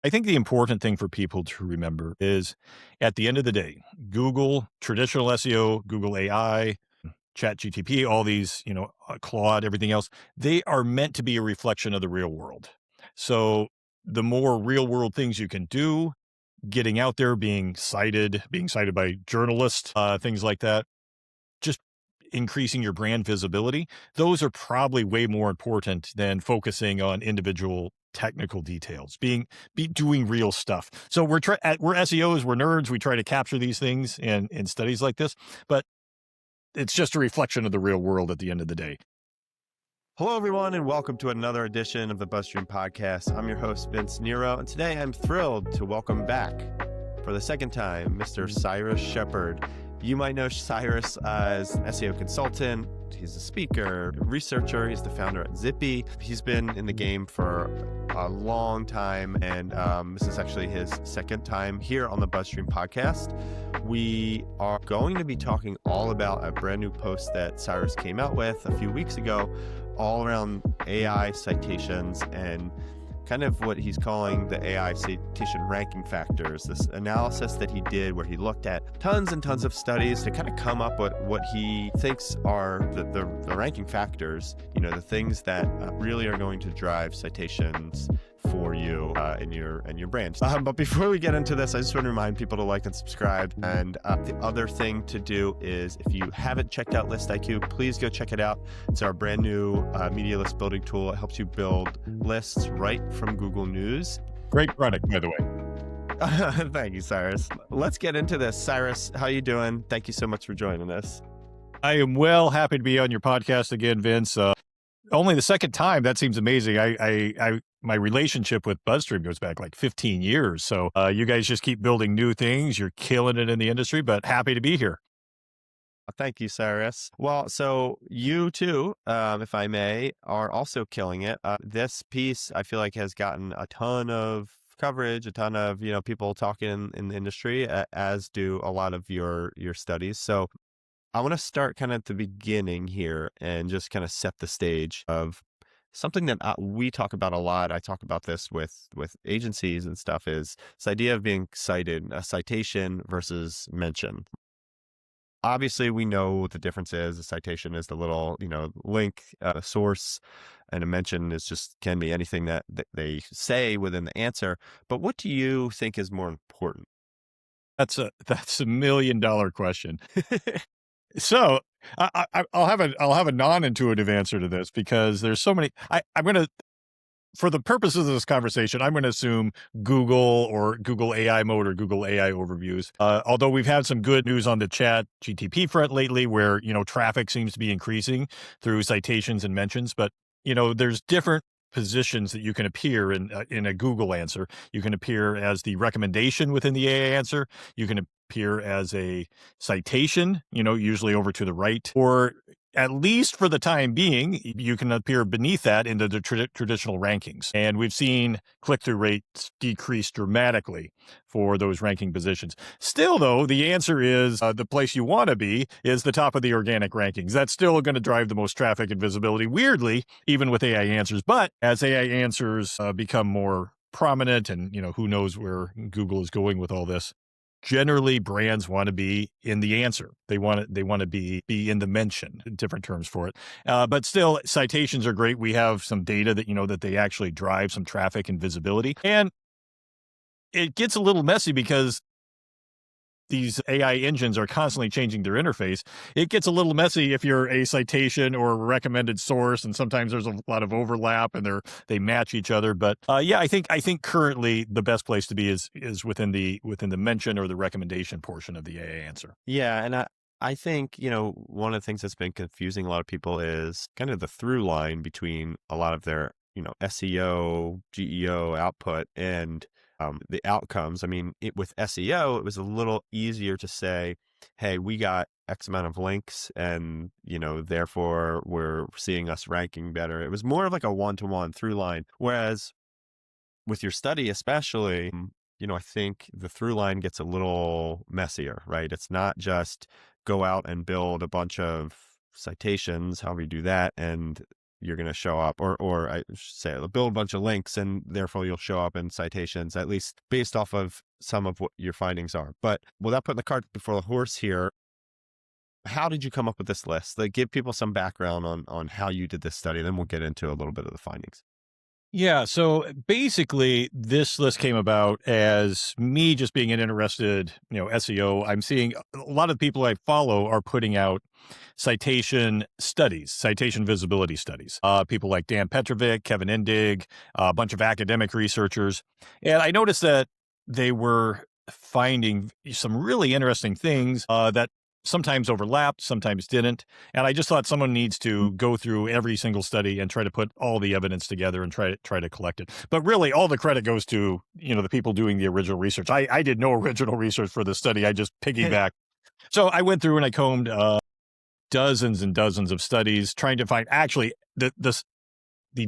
I think the important thing for people to remember is at the end of the day, Google, traditional SEO, Google AI, ChatGTP, all these, Claude, everything else, they are meant to be a reflection of the real world. So the more real world things you can do, getting out there, being cited by journalists, things like that, just increasing your brand visibility, those are probably way more important than focusing on individual technical details, doing real stuff. So we're SEOs, we're nerds, we try to capture these things in studies like this, but it's just a reflection of the real world at the end of the day. Hello, everyone, and welcome to another edition of the BuzzStream Podcast. I'm your host, Vince Nero, and today I'm thrilled to welcome back for the second time, Mr. Cyrus Shepard. You might know Cyrus as an SEO consultant. He's a speaker, researcher. He's the founder at Zippy. He's been in the game for a long time, and this is actually his second time here on the BuzzStream Podcast. We are going to be talking all about a brand new post that Cyrus came out with a few weeks ago, all around AI citations and kind of what he's calling the AI Citation Ranking Factors, this analysis that he did where he looked at tons and tons of studies to kind of come up with what he thinks are the ranking factors, the things that really are going to drive citations for you in your brand. But before we get into this, I just want to remind people to like and subscribe. And the other thing to do is, if you haven't checked out List IQ, please go check it out. It's our brand new media list building tool. It helps you build lists right from Google News. Great product, by the way. Thank you, Cyrus. Let's get into this. Cyrus, how you doing? Thank you so much for joining us. I am happy to be on your podcast again, Vince. Only the second time. That seems amazing. My relationship with BuzzStream goes back like 15 years. So you guys just keep building new things. You're killing it in the industry, but happy to be here. Thank you, Cyrus. Well, so you too, if I may, are also killing it. This piece, I feel like, has gotten a ton of coverage, a ton of people talking in the industry, as do a lot of your studies. So I want to start kind of at the beginning here and just kind of set the stage of something that we talk about a lot. I talk about this with agencies and stuff, is this idea of being cited, a citation versus mention. Obviously, we know what the difference is. A citation is the little, link, a source, and a mention can be anything that they say within the answer. But what do you think is more important? That's a $1 million question. So I'll have a non-intuitive answer to this, because there's so many. I'm going to, for the purposes of this conversation, I'm going to assume Google or Google AI Mode or Google AI Overviews. Although we've had some good news on the Chat GTP front lately, where traffic seems to be increasing through citations and mentions. But there's different positions that you can appear in a Google answer. You can appear as the recommendation within the AI answer. You can appear as a citation, usually over to the right, or at least for the time being, you can appear beneath that into the traditional rankings. And we've seen click-through rates decrease dramatically for those ranking positions. Still, though, the answer is the place you want to be is the top of the organic rankings. That's still going to drive the most traffic and visibility, weirdly, even with AI answers. But as AI answers become more prominent, and who knows where Google is going with all this, generally brands want to be in the answer. They want to be in the mention, different terms for it. But still, citations are great. We have some data that that they actually drive some traffic and visibility. And it gets a little messy because these AI engines are constantly changing their interface. It gets a little messy if you're a citation or a recommended source, and sometimes there's a lot of overlap and they match each other. But I think currently the best place to be is within the mention or the recommendation portion of the AI answer. Yeah, and I think one of the things that's been confusing a lot of people is kind of the through line between a lot of their SEO, GEO output and the outcomes. I mean, with SEO, it was a little easier to say, hey, we got X amount of links and, therefore we're seeing us ranking better. It was more of like a one-to-one through line. Whereas with your study, especially, I think the through line gets a little messier, right? It's not just go out and build a bunch of citations, however you do that, and you're going to show up, or I should say, it'll build a bunch of links and therefore you'll show up in citations, at least based off of some of what your findings are. But without putting the cart before the horse here, how did you come up with this list? Like, give people some background on how you did this study, then we'll get into a little bit of the findings. Yeah. So basically, this list came about as me just being an interested, SEO. I'm seeing a lot of people I follow are putting out citation studies, citation visibility studies. People like Dan Petrovic, Kevin Indig, a bunch of academic researchers. And I noticed that they were finding some really interesting things that sometimes overlapped, sometimes didn't. And I just thought someone needs to go through every single study and try to put all the evidence together and try to collect it. But really, all the credit goes to, the people doing the original research. I did no original research for this study. I just piggybacked. So I went through and I combed dozens and dozens of studies trying to find actually the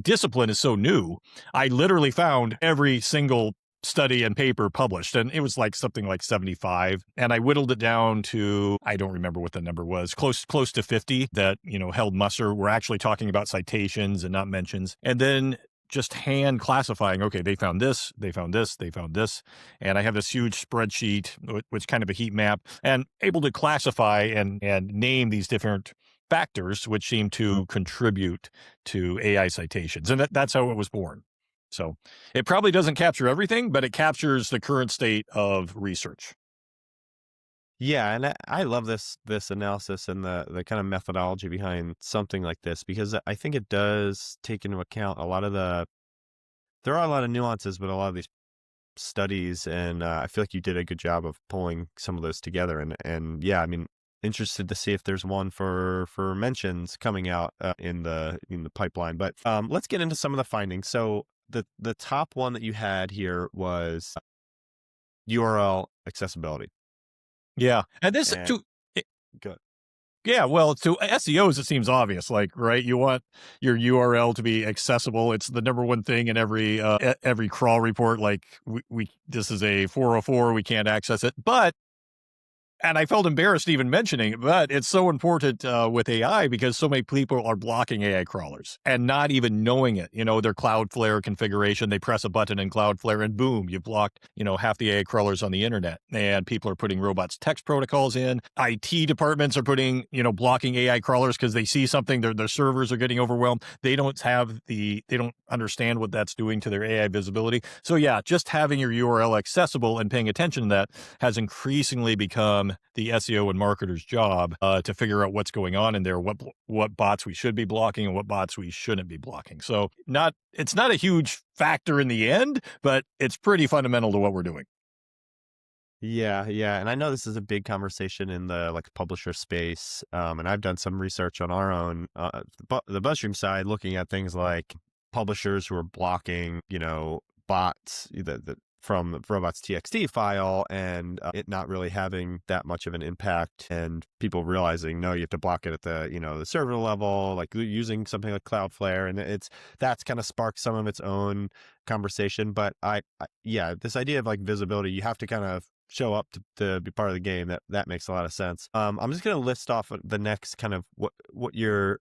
discipline is so new. I literally found every single study and paper published, and it was like something like 75, and I whittled it down to, I don't remember what the number was, close to 50 that held muster. We're actually talking about citations and not mentions, and then just hand classifying. Okay, they found this, they found this, they found this, and I have this huge spreadsheet, which kind of a heat map, and able to classify and name these different factors which seem to contribute to AI citations, and that's how it was born. So it probably doesn't capture everything, but it captures the current state of research. Yeah, and I love this analysis and the kind of methodology behind something like this, because I think it does take into account there are a lot of nuances, but a lot of these studies, and I feel like you did a good job of pulling some of those together. And yeah, I mean, interested to see if there's one for mentions coming out in the pipeline. But let's get into some of the findings. So the top one that you had here was URL accessibility. Yeah. And this good. Yeah, well, to SEOs, it seems obvious, like, right? You want your URL to be accessible. It's the number one thing in every crawl report. Like, we this is a 404, we can't access it. But and I felt embarrassed even mentioning it, but it's so important with AI because so many people are blocking AI crawlers and not even knowing it. Their Cloudflare configuration, they press a button in Cloudflare and boom, you've blocked, half the AI crawlers on the internet. And people are putting robots text protocols in. IT departments are putting, blocking AI crawlers because they see something, their servers are getting overwhelmed. They don't understand what that's doing to their AI visibility. So yeah, just having your URL accessible and paying attention to that has increasingly become the SEO and marketer's job to figure out what's going on in there, what bots we should be blocking and what bots we shouldn't be blocking. So it's not a huge factor in the end, but it's pretty fundamental to what we're doing. Yeah. And I know this is a big conversation in the publisher space. And I've done some research on our own, the BuzzStream side, looking at things like publishers who are blocking, bots, from the robots.txt file, and it not really having that much of an impact, and people realizing, no, you have to block it at the, the server level, like using something like Cloudflare. And that's kind of sparked some of its own conversation. But this idea of visibility, you have to kind of show up to be part of the game. That makes a lot of sense. I'm just going to list off the next kind of what you're,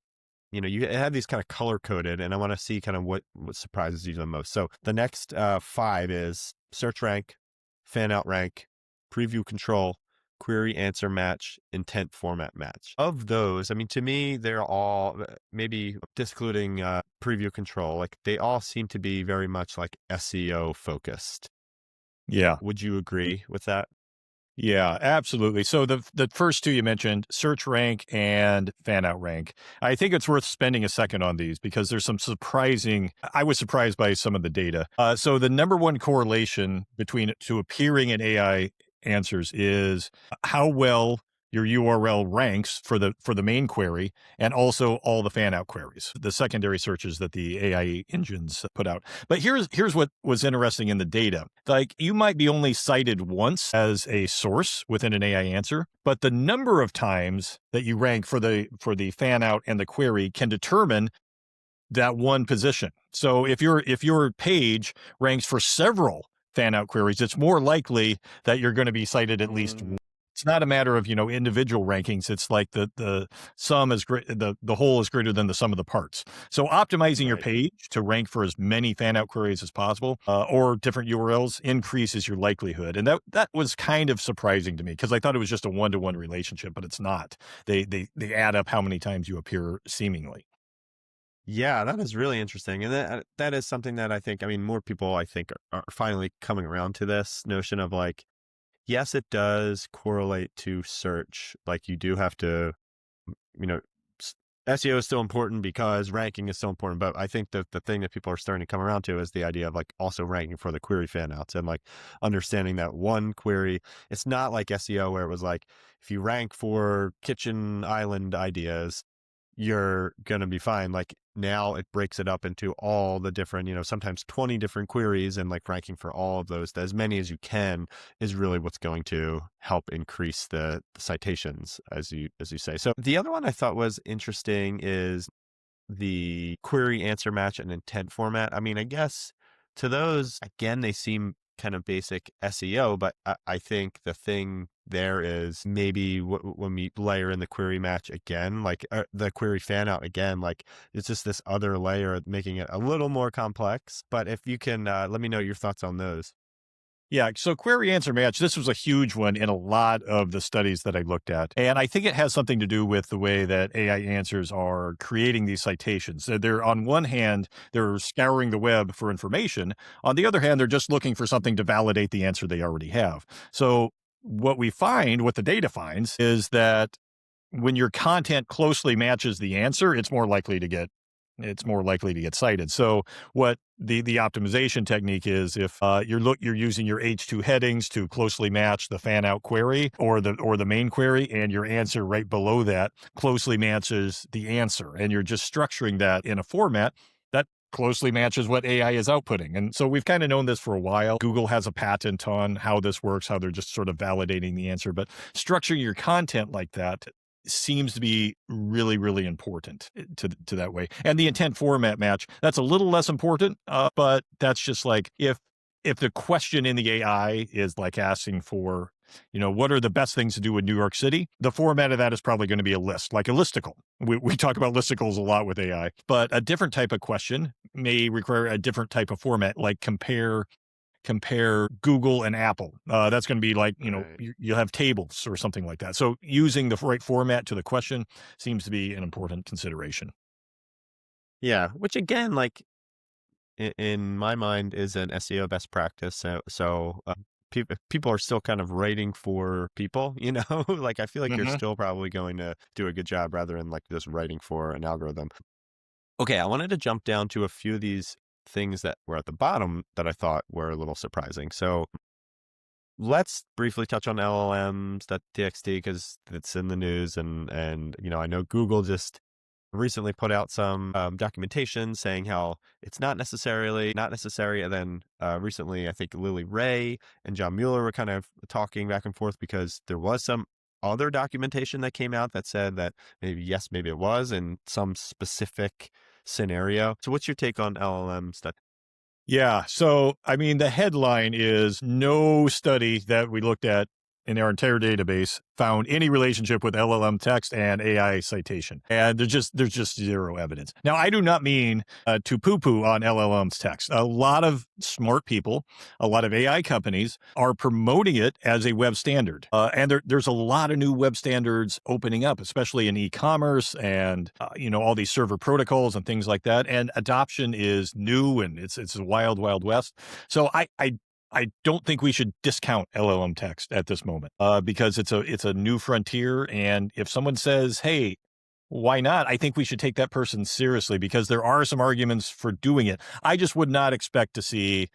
you have these kind of color coded, and I want to see kind of what surprises you the most. So the next 5 is search rank, fan out rank, preview control, query answer match, intent format match. Of those, I mean, to me, they're all, maybe excluding preview control, they all seem to be very much SEO focused. Yeah. Would you agree with that? Yeah, absolutely. So the first two you mentioned, search rank and fan out rank, I think it's worth spending a second on these because there's some I was surprised by some of the data. So the number one correlation between to appearing in AI answers is how well your URL ranks for the main query and also all the fan out queries, the secondary searches that the AI engines put out. But here's what was interesting in the data. You might be only cited once as a source within an AI answer, but the number of times that you rank for the fan out and the query can determine that one position. So if your page ranks for several fan out queries, it's more likely that you're going to be cited at least once. it's not a matter of, individual rankings. It's like the sum is great, the whole is greater than the sum of the parts. So optimizing your Right. page to rank for as many fan out queries as possible, or different URLs increases your likelihood. And that was kind of surprising to me because I thought it was just a one-to-one relationship, but it's not. They add up how many times you appear seemingly. Yeah, that is really interesting. And that is something that I mean, more people I think are finally coming around to this notion of like, yes, it does correlate to search. Like you do have to, you know, SEO is still important because ranking is so important. But I think that the thing that people are starting to come around to is the idea of like also ranking for the query fan outs and like understanding that one query, it's not like SEO where it was like, if you rank for kitchen island ideas, you're going to be fine. Like now it breaks it up into all the different, sometimes 20 different queries, and like ranking for all of those, as many as you can, is really what's going to help increase the citations, as you say. So the other one I thought was interesting is the query answer match and intent format. I mean, I guess to those, again, they seem kind of basic SEO, but I think the thing there is maybe when we layer in the query match again, like the query fan out again, like it's just this other layer making it a little more complex. But if you can, let me know your thoughts on those. Yeah, so query answer match, this was a huge one in a lot of the studies that I looked at. And I think it has something to do with the way that AI answers are creating these citations. So they're, on one hand, they're scouring the web for information. On the other hand, they're just looking for something to validate the answer they already have. So what the data finds, is that when your content closely matches the answer, it's more likely to get cited. So what the optimization technique is, if you're using your H2 headings to closely match the fan out query or the main query, and your answer right below that closely matches the answer, and you're just structuring that in a format that closely matches what AI is outputting. And so we've kind of known this for a while. Google has a patent on how this works, how they're just sort of validating the answer, but structuring your content like that seems to be really, really important to that way. And the intent format match, that's a little less important, but that's just like if the question in the AI is like asking for, what are the best things to do in New York City? The format of that is probably going to be a list, like a listicle. We talk about listicles a lot with AI, but a different type of question may require a different type of format, like compare Google and Apple. That's going to be like, Right. you'll have tables or something like that. So using the right format to the question seems to be an important consideration. Yeah, which again, like in my mind, is an SEO best practice. So people are still kind of writing for people, like I feel like you're Hmm. still probably going to do a good job rather than like just writing for an algorithm. Okay, I wanted to jump down to a few of these things that were at the bottom that I thought were a little surprising. So let's briefly touch on llms.txt because it's in the news, and I know Google just recently put out some documentation saying how it's not necessary. And then recently, I think Lily Ray and John Mueller were kind of talking back and forth because there was some other documentation that came out that said that maybe yes, maybe it was in some specific scenario. So what's your take on LLMs? Yeah. So, I mean, the headline is no study that we looked at in our entire database found any relationship with LLM text and AI citation. And there's just zero evidence. Now, I do not mean to poo-poo on LLM's text. A lot of smart people, a lot of AI companies are promoting it as a web standard. And there's a lot of new web standards opening up, especially in e-commerce and, all these server protocols and things like that. And adoption is new, and it's a wild, wild west. So I don't think we should discount LLM text at this moment, because it's a new frontier. And if someone says, "Hey, why not?" I think we should take that person seriously because there are some arguments for doing it. I just would not expect to see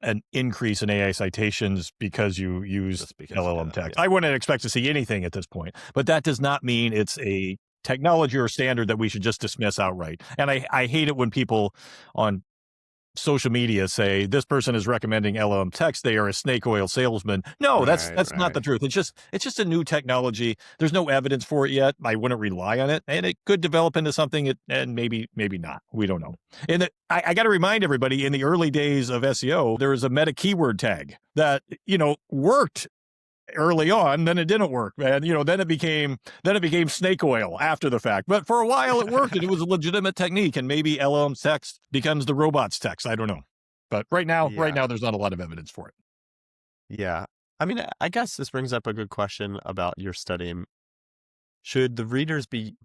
an increase in AI citations because you use Just because you do LLM that, text. yeah. I wouldn't expect to see anything at this point, but that does not mean it's a technology or standard that we should just dismiss outright. And I hate it when people on social media say this person is recommending LLM text, they are a snake oil salesman. No, that's Right, not the right. truth. It's just a new technology. There's no evidence for it yet. I wouldn't rely on it, and it could develop into something, and maybe not. We don't know. And I got to remind everybody, in the early days of SEO, there was a meta keyword tag that worked early on, then it didn't work, man. Then it became snake oil after the fact. But for a while it worked and it was a legitimate technique. And maybe LLM's text becomes the robot's text. I don't know. But right now, Yeah. there's not a lot of evidence for it. Yeah. I mean, I guess this brings up a good question about your study. Should the readers be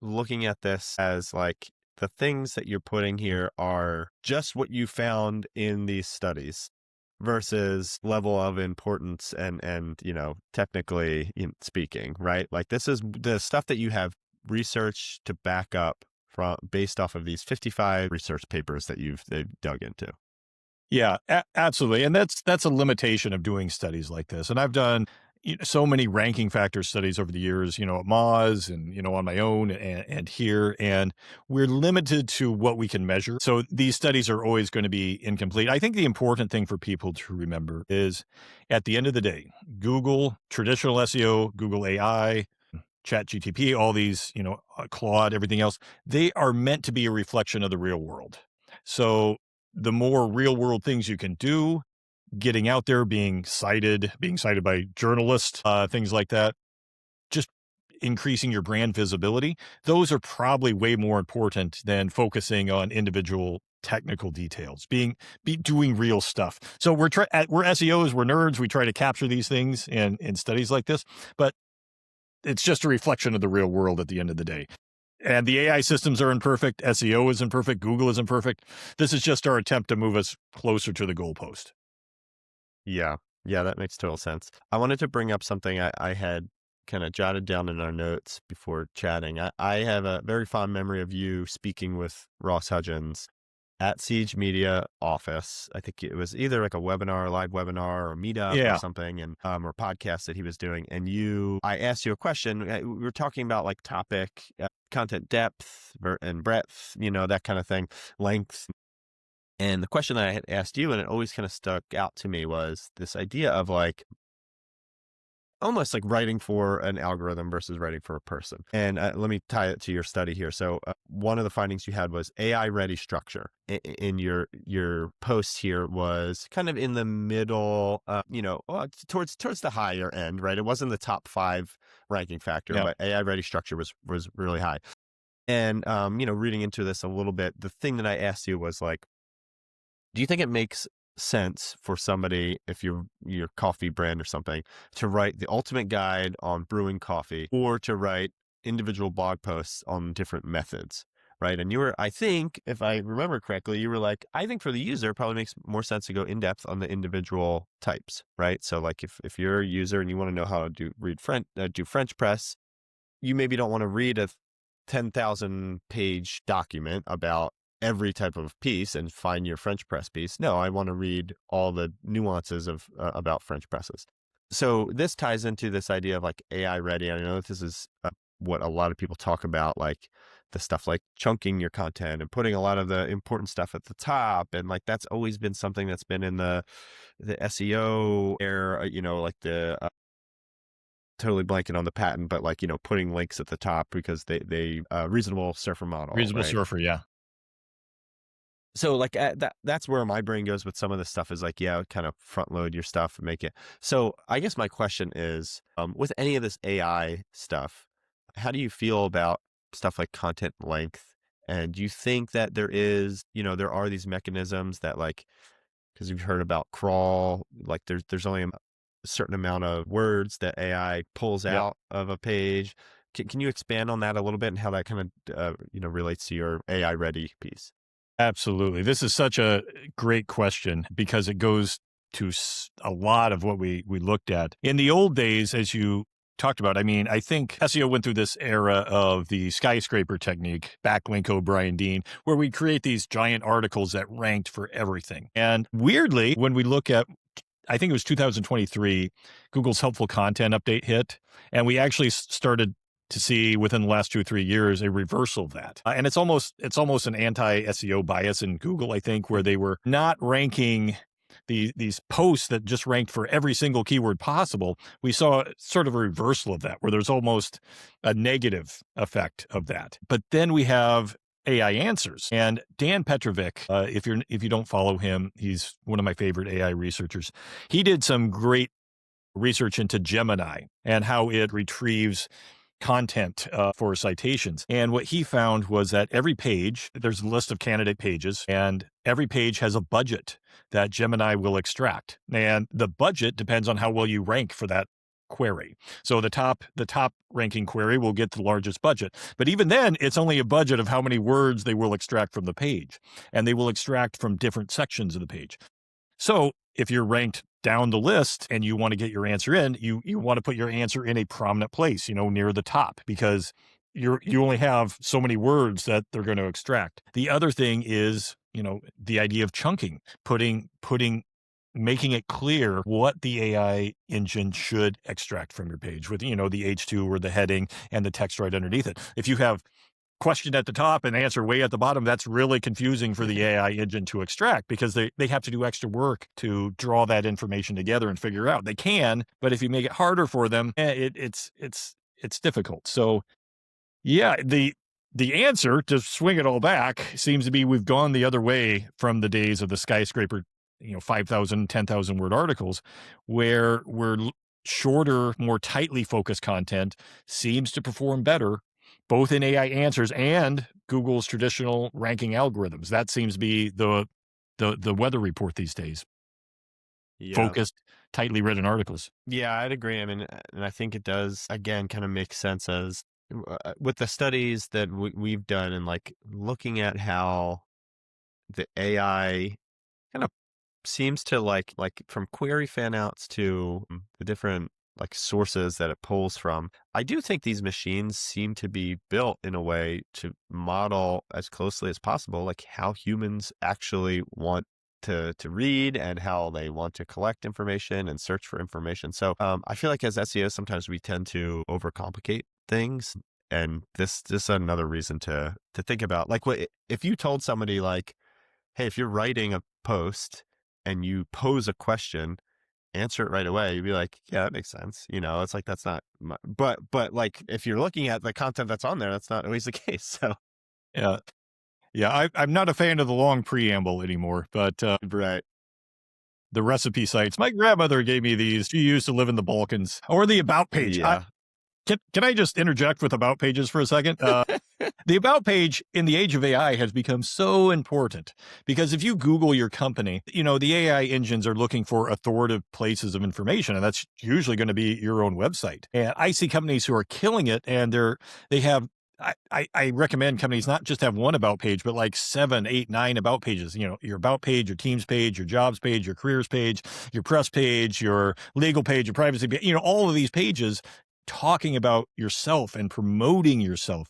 looking at this as like the things that you're putting here are just what you found in these studies versus level of importance and technically speaking, right? Like this is the stuff that you have research to back up from based off of these 55 research papers that they've dug into. Yeah, absolutely. And that's a limitation of doing studies like this. And I've done so many ranking factor studies over the years, at Moz and, on my own and here, and we're limited to what we can measure. So these studies are always going to be incomplete. I think the important thing for people to remember is at the end of the day, Google, traditional SEO, Google AI, ChatGPT, all these, Claude, everything else, they are meant to be a reflection of the real world. So the more real world things you can do, getting out there, being cited by journalists, things like that, just increasing your brand visibility, those are probably way more important than focusing on individual technical details, doing real stuff. So we're SEOs, we're nerds, we try to capture these things in studies like this, but it's just a reflection of the real world at the end of the day. And the AI systems are imperfect. SEO is imperfect. Google is imperfect. This is just our attempt to move us closer to the goalpost. Yeah. Yeah, that makes total sense. I wanted to bring up something I had kind of jotted down in our notes before chatting. I have a very fond memory of you speaking with Ross Hudgens at Siege Media office. I think it was either like a webinar, a live webinar, or a meetup or something, and or podcast that he was doing. And I asked you a question. We were talking about like topic, content depth and breadth, that kind of thing, length. And the question that I had asked you, and it always kind of stuck out to me, was this idea of like almost like writing for an algorithm versus writing for a person. And let me tie it to your study here. So one of the findings you had was AI ready structure in your post here was kind of in the middle, towards the higher end, right? It wasn't the top 5 ranking factor, but AI ready structure was really high. And, reading into this a little bit, the thing that I asked you was like, do you think it makes sense for somebody, if you're your coffee brand or something, to write the ultimate guide on brewing coffee or to write individual blog posts on different methods, right? And I think, if I remember correctly, you were like, I think for the user, it probably makes more sense to go in depth on the individual types, right? So like if you're a user and you want to know how to do French press, you maybe don't want to read a 10,000 page document about every type of piece and find your French press piece. No, I want to read all the nuances of about French presses. So this ties into this idea of like AI ready. I know that this is what a lot of people talk about, like the stuff like chunking your content and putting a lot of the important stuff at the top. And like, that's always been something that's been in the SEO era, like the totally blanking on the patent, but like, putting links at the top because they reasonable surfer model. Reasonable right? surfer. Yeah. So like that's where my brain goes with some of this stuff is like, kind of front load your stuff and make it. So I guess my question is, with any of this AI stuff, how do you feel about stuff like content length? And do you think that there are these mechanisms that like, because you've heard about crawl, like there's only a certain amount of words that AI pulls out of a page. Can you expand on that a little bit and how that kind of, relates to your AI ready piece? Absolutely. This is such a great question because it goes to a lot of what we looked at. In the old days, as you talked about, I mean, I think SEO went through this era of the skyscraper technique, backlink O'Brien Dean, where we create these giant articles that ranked for everything. And weirdly, when we look at, I think it was 2023, Google's helpful content update hit, and we actually started to see within the last 2 or 3 years a reversal of that. And it's almost an anti-SEO bias in Google, I think, where they were not ranking these posts that just ranked for every single keyword possible. We saw sort of a reversal of that, where there's almost a negative effect of that. But then we have AI answers, and Dan Petrovic, if you don't follow him, he's one of my favorite AI researchers. He did some great research into Gemini and how it retrieves content for citations. And what he found was that every page, there's a list of candidate pages, and every page has a budget that Gemini will extract. And the budget depends on how well you rank for that query. So the top ranking query will get the largest budget. But even then, it's only a budget of how many words they will extract from the page. And they will extract from different sections of the page. So if you're ranked down the list and you want to get your answer in, you want to put your answer in a prominent place, near the top, because you only have so many words that they're going to extract. The other thing is, the idea of chunking, making it clear what the AI engine should extract from your page with, the H2 or the heading and the text right underneath it. If you have question at the top and answer way at the bottom, that's really confusing for the AI engine to extract, because they have to do extra work to draw that information together and figure out. They can, but if you make it harder for them, it's difficult. So yeah, the answer, to swing it all back, seems to be we've gone the other way from the days of the skyscraper, 5,000, 10,000 word articles, where shorter, more tightly focused content seems to perform better, both in AI answers and Google's traditional ranking algorithms. That seems to be the weather report these days. Yeah. Focused, tightly written articles. Yeah, I'd agree. I mean, and I think it does, again, kind of make sense as with the studies that we've done, and like looking at how the AI kind of seems to like from query fan outs to the different like sources that it pulls from. I do think these machines seem to be built in a way to model as closely as possible, like how humans actually want to read and how they want to collect information and search for information. So I feel like as SEOs, sometimes we tend to overcomplicate things. And this is another reason to think about, like, what if you told somebody like, hey, if you're writing a post and you pose a question, answer it right away, you'd be like, yeah, that makes sense. It's like, that's not but like, if you're looking at the content that's on there, that's not always the case. So yeah, I'm not a fan of the long preamble anymore, but right. The recipe sites, my grandmother gave me these. She used to live in the Balkans. Or the about page. Yeah. Can I just interject with about pages for a second? The about page in the age of AI has become so important, because if you Google your company, the AI engines are looking for authoritative places of information, and that's usually going to be your own website. And I see companies who are killing it, and they have. I recommend companies not just have one about page, but like 7, 8, 9 about pages. Your about page, your teams page, your jobs page, your careers page, your press page, your legal page, your privacy page, all of these pages talking about yourself and promoting yourself,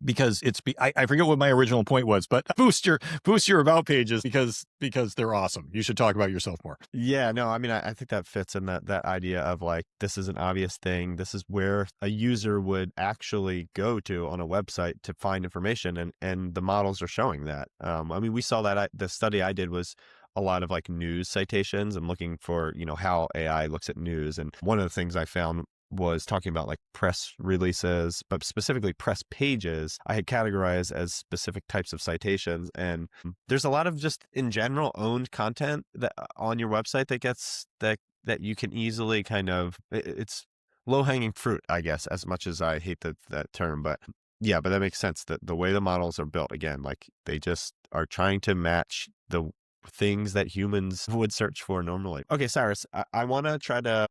because I forget what my original point was, but boost your about pages because they're awesome. You should talk about yourself more. Yeah, no, I mean, I think that fits in that idea of like, this is an obvious thing. This is where a user would actually go to on a website to find information, and the models are showing that. I mean, we saw that the study I did was a lot of like news citations and looking for, how AI looks at news. And one of the things I found was talking about like press releases, but specifically press pages, I had categorized as specific types of citations. And there's a lot of just in general owned content that on your website that gets that you can easily kind of, it's low hanging fruit, I guess, as much as I hate that term. But yeah, but that makes sense that the way the models are built, again, like they just are trying to match the things that humans would search for normally. Okay, Cyrus, I want to try to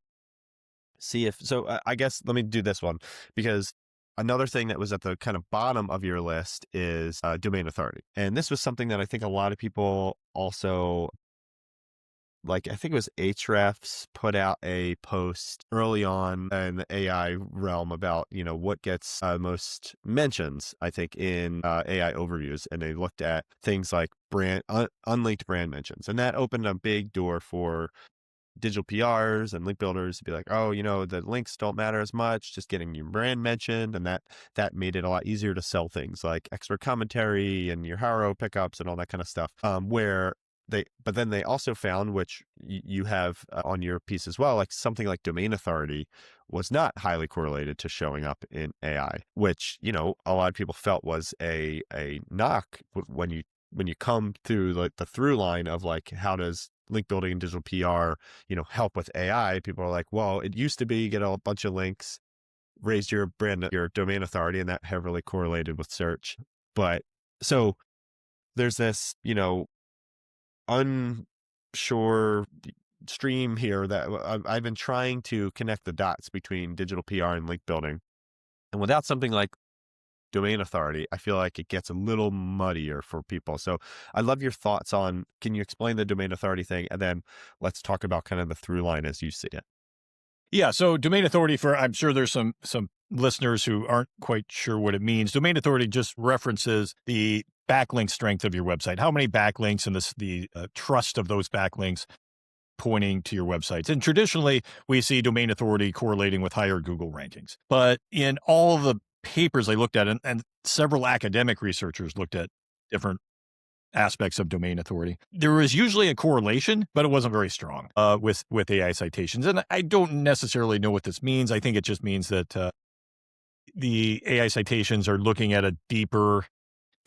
see I guess let me do this one, because another thing that was at the kind of bottom of your list is domain authority. And this was something that I think a lot of people also, like, I think it was Ahrefs put out a post early on in the AI realm about, what gets most mentions, I think, in AI overviews. And they looked at things like unlinked brand mentions. And that opened a big door for digital PRs and link builders to be like, oh, the links don't matter as much, just getting your brand mentioned. And that made it a lot easier to sell things like expert commentary and your Haro pickups and all that kind of stuff. But then they also found, which you have on your piece as well, like something like domain authority was not highly correlated to showing up in AI, which, a lot of people felt was a knock when you when you come through like the through line of like, how does link building and digital PR, help with AI? People are like, well, it used to be you get a bunch of links, raised your brand, your domain authority, and that heavily correlated with search. But so there's this, unsure stream here that I've been trying to connect the dots between digital PR and link building. And without something like domain authority, I feel like it gets a little muddier for people. So I love your thoughts on, can you explain the domain authority thing? And then let's talk about kind of the through line as you see it. Yeah. So domain authority, I'm sure there's some listeners who aren't quite sure what it means. Domain authority just references the backlink strength of your website, how many backlinks and the trust of those backlinks pointing to your websites. And traditionally, we see domain authority correlating with higher Google rankings. But in all the papers I looked at, and several academic researchers looked at different aspects of domain authority, there was usually a correlation, but it wasn't very strong with AI citations. And I don't necessarily know what this means. I think it just means that the AI citations are looking at a deeper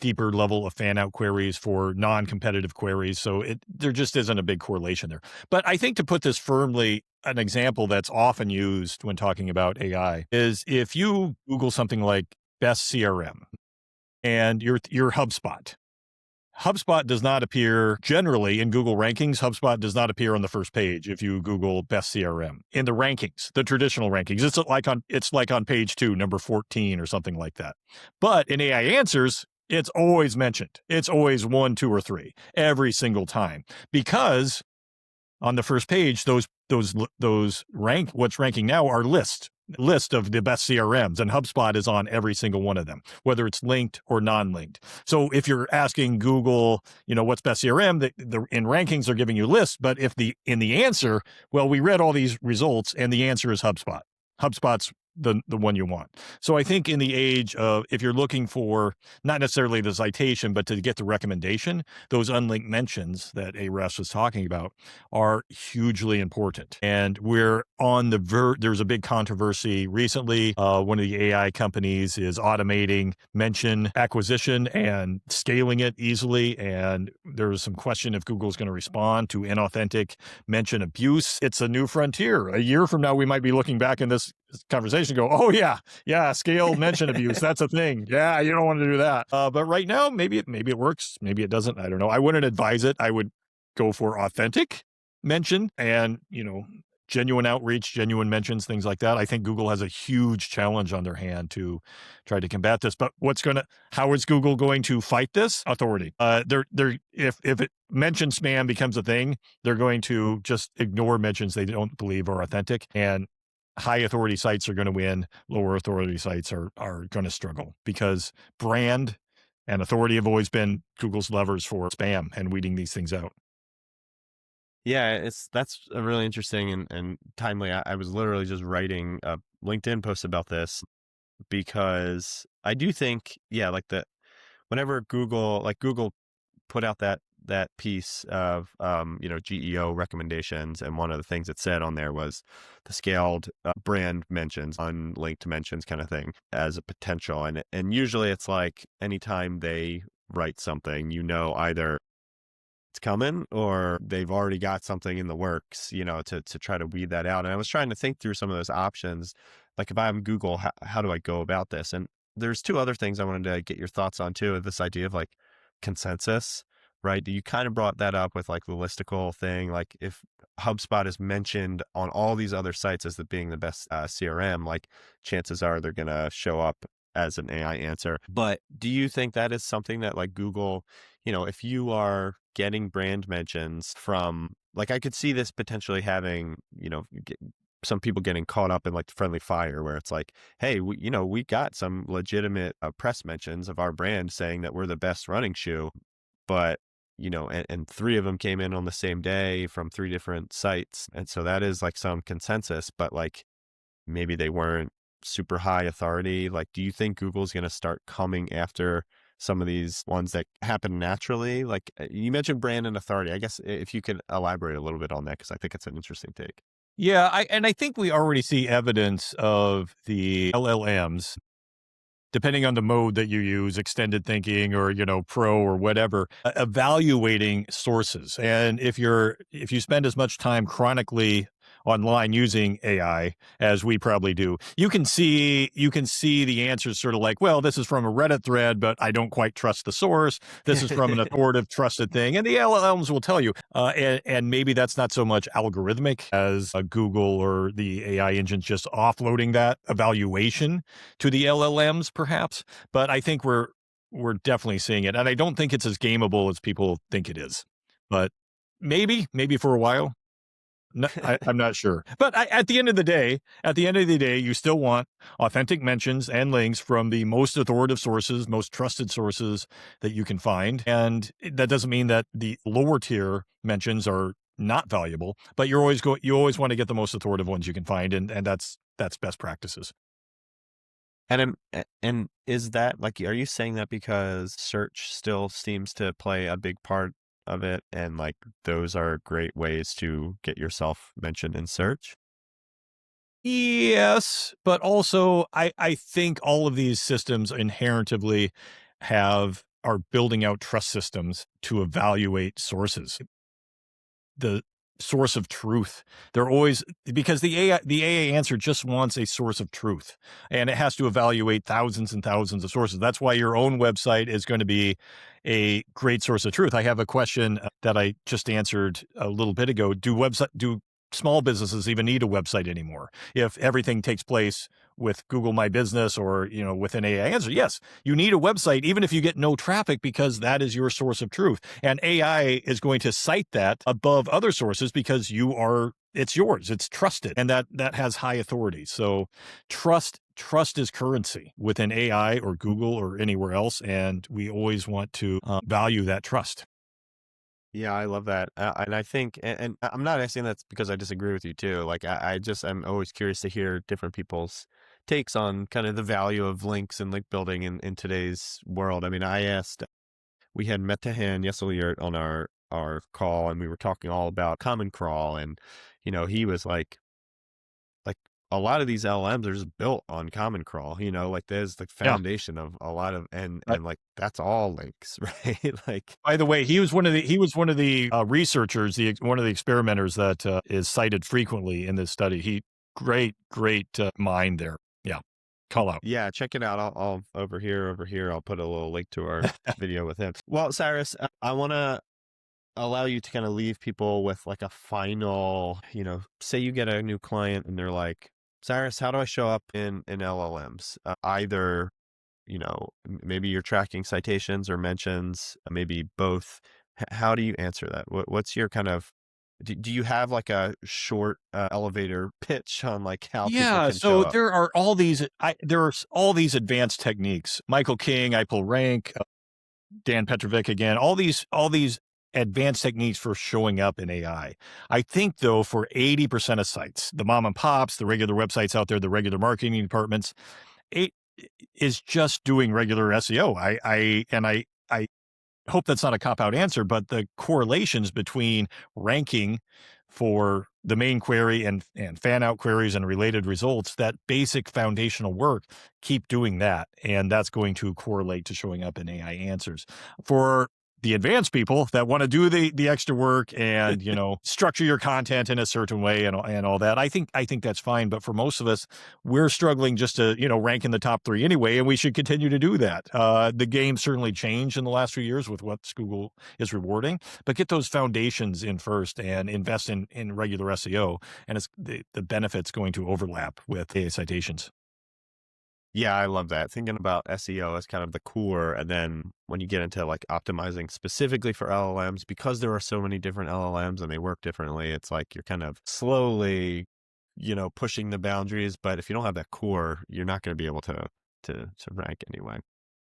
level of fan out queries for non-competitive queries. So there just isn't a big correlation there. But I think, to put this firmly, an example that's often used when talking about AI is if you Google something like best CRM and your HubSpot. HubSpot does not appear generally in Google rankings. HubSpot does not appear on the first page if you Google best CRM in the rankings, the traditional rankings. It's like on page 2, number 14 or something like that. But in AI answers, it's always mentioned. It's always 1, 2, or 3 every single time, because on the first page, what's ranking now are list of the best CRMs, and HubSpot is on every single one of them, whether it's linked or non-linked. So if you're asking Google, what's best CRM, in rankings they're giving you lists, but if in the answer, well, we read all these results and the answer is HubSpot. HubSpot's the one you want. So I think in the age of, if you're looking for not necessarily the citation, but to get the recommendation, those unlinked mentions that Russ was talking about are hugely important. And we're on there's a big controversy recently. One of the AI companies is automating mention acquisition and scaling it easily. And there's some question if Google's going to respond to inauthentic mention abuse. It's a new frontier. A year from now, we might be looking back in this conversation, go, oh yeah, scale mention abuse. That's a thing. Yeah, you don't want to do that. But right now, maybe it works. Maybe it doesn't. I don't know. I wouldn't advise it. I would go for authentic mention and, genuine outreach, genuine mentions, things like that. I think Google has a huge challenge on their hand to try to combat this. But how is Google going to fight this? Authority. If mention spam becomes a thing, they're going to just ignore mentions they don't believe are authentic, and high authority sites are going to win. Lower authority sites are going to struggle, because brand and authority have always been Google's levers for spam and weeding these things out. Yeah, that's a really interesting and timely. I was literally just writing a LinkedIn post about this, because I do think, whenever Google put out that piece of, GEO recommendations, and one of the things it said on there was the scaled brand mentions, unlinked mentions kind of thing as a potential. And usually it's like, anytime they write something, either it's coming or they've already got something in the works, to try to weed that out. And I was trying to think through some of those options. Like, if I'm Google, how do I go about this? And there's 2 other things I wanted to get your thoughts on too. This idea of like consensus, right? You kind of brought that up with like the listicle thing. Like, if HubSpot is mentioned on all these other sites as being the best CRM, like, chances are they're going to show up as an AI answer. But do you think that is something that, like, Google, if you are getting brand mentions from, like, I could see this potentially having, some people getting caught up in like the friendly fire, where it's like, hey, we got some legitimate press mentions of our brand saying that we're the best running shoe, but and 3 of them came in on the same day from 3 different sites. And so that is like some consensus, but like, maybe they weren't super high authority. Like, do you think Google's going to start coming after some of these ones that happen naturally? Like, you mentioned brand and authority. I guess if you could elaborate a little bit on that, because I think it's an interesting take. Yeah, I think we already see evidence of the LLMs depending on the mode that you use, extended thinking or, pro or whatever, evaluating sources. And if you spend as much time chronically online using AI as we probably do, you can see the answers sort of like, well, this is from a Reddit thread, but I don't quite trust the source. This is from an authoritative, trusted thing, and the LLMs will tell you. And maybe that's not so much algorithmic as Google or the AI engines just offloading that evaluation to the LLMs, perhaps. But I think we're definitely seeing it, and I don't think it's as gameable as people think it is. But maybe for a while. No, I'm not sure. But at the end of the day, you still want authentic mentions and links from the most authoritative sources, most trusted sources that you can find. And that doesn't mean that the lower tier mentions are not valuable, but you always want to get the most authoritative ones you can find, and that's best practices. And is that like, are you saying that because search still seems to play a big part of it, and like those are great ways to get yourself mentioned in search? Yes, but also I think all of these systems inherently are building out trust systems to evaluate sources. The source of truth. They're always, because the AA answer just wants a source of truth, and it has to evaluate thousands and thousands of sources. That's why your own website is going to be a great source of truth. I have a question that I just answered a little bit ago. Do small businesses even need a website anymore if everything takes place with Google My Business or, with an AI answer? Yes, you need a website, even if you get no traffic, because that is your source of truth. And AI is going to cite that above other sources because it's yours, it's trusted, and that has high authority. So trust is currency within AI or Google or anywhere else. And we always want to value that trust. Yeah, I love that. And I think, and I'm not asking that because I disagree with you too. Like, I'm always curious to hear different people's takes on kind of the value of links and link building in today's world. I mean, we had met Tahan yesterday on our call, and we were talking all about Common Crawl. And, he was like a lot of these LLMs are just built on Common Crawl, like there's the Yeah. foundation of a lot of, and like, that's all links, right? Like, By the way, he was one of the researchers, one of the experimenters that is cited frequently in this study. Great mind there. Yeah, call out. yeah, check it out. I'll over here. I'll put a little link to our video with him. Well, Cyrus, I want to allow you to kind of leave people with like a final, say you get a new client and they're like, Cyrus, how do I show up in LLMs? Either, maybe you're tracking citations or mentions, maybe both. How do you answer that? What's your kind of, do you have like a short elevator pitch on like how people can show up? There are all these advanced techniques. Michael King, I pull rank, Dan Petrovic again, all these advanced techniques for showing up in AI. I think though, for 80% of sites, the mom and pops, the regular websites out there, the regular marketing departments, it is just doing regular SEO. I hope that's not a cop-out answer, but the correlations between ranking for the main query and fan-out queries and related results, that basic foundational work, keep doing that. And that's going to correlate to showing up in AI answers. For the advanced people that want to do the extra work and, structure your content in a certain way and all that, I think that's fine. But for most of us, we're struggling just to, rank in the top 3 anyway, and we should continue to do that. The game certainly changed in the last few years with what Google is rewarding, but get those foundations in first and invest in regular SEO, and it's the benefits going to overlap with AI citations. Yeah, I love that. Thinking about SEO as kind of the core. And then when you get into like optimizing specifically for LLMs, because there are so many different LLMs and they work differently, it's like you're kind of slowly, pushing the boundaries. But if you don't have that core, you're not going to be able to rank anyway.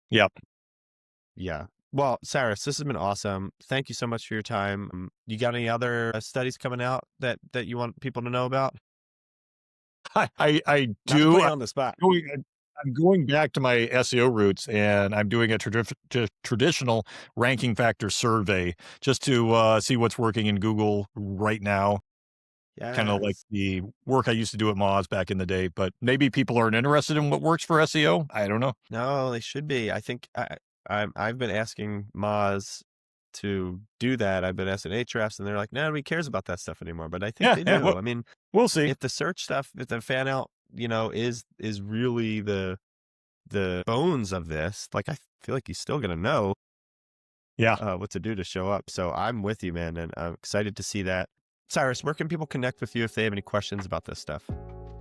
Yep. Yeah. Well, Cyrus, this has been awesome. Thank you so much for your time. You got any other studies coming out that you want people to know about? I Not to do. put you on the spot. I'm going back to my SEO roots, and I'm doing a traditional ranking factor survey just to see what's working in Google right now. kind of like Yes. the work I used to do at Moz back in the day, but maybe people aren't interested in what works for SEO. I don't know. No, they should be. I think I've been asking Moz to do that. I've been asking Ahrefs, and they're like, no, nobody cares about that stuff anymore. But I think Yeah, they yeah, do. I mean, we'll see. if the search stuff, if the fan out, is really the bones of this, like I feel like he's still gonna know Yeah. what to do to show up. So I'm with you, man, and I'm excited to see that. Cyrus, where can people connect with you if they have any questions about this stuff?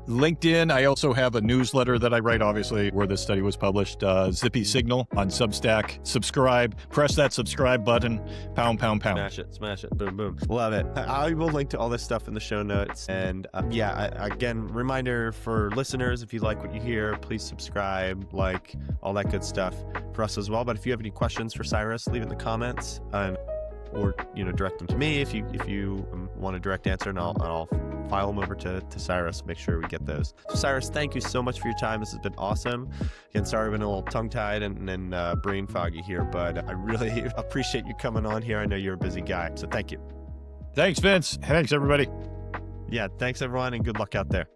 LinkedIn. I also have a newsletter that I write, obviously, where this study was published. Zippy Signal on Substack. Subscribe. Press that subscribe button. Pound, pound, pound. Smash it. Boom, boom. Love it. I will link to all this stuff in the show notes. And again, reminder for listeners, if you like what you hear, please subscribe, like, all that good stuff for us as well. But if you have any questions for Cyrus, leave it in the comments, or direct them to me if you want a direct answer, and I'll file them over to Cyrus, make sure we get those. So Cyrus, thank you so much for your time. This has been awesome. Again, sorry I've been a little tongue-tied and brain foggy here, but I really appreciate you coming on here. I know you're a busy guy, so thank you. Thanks, Vince. Thanks, everybody. Yeah, thanks everyone, and good luck out there.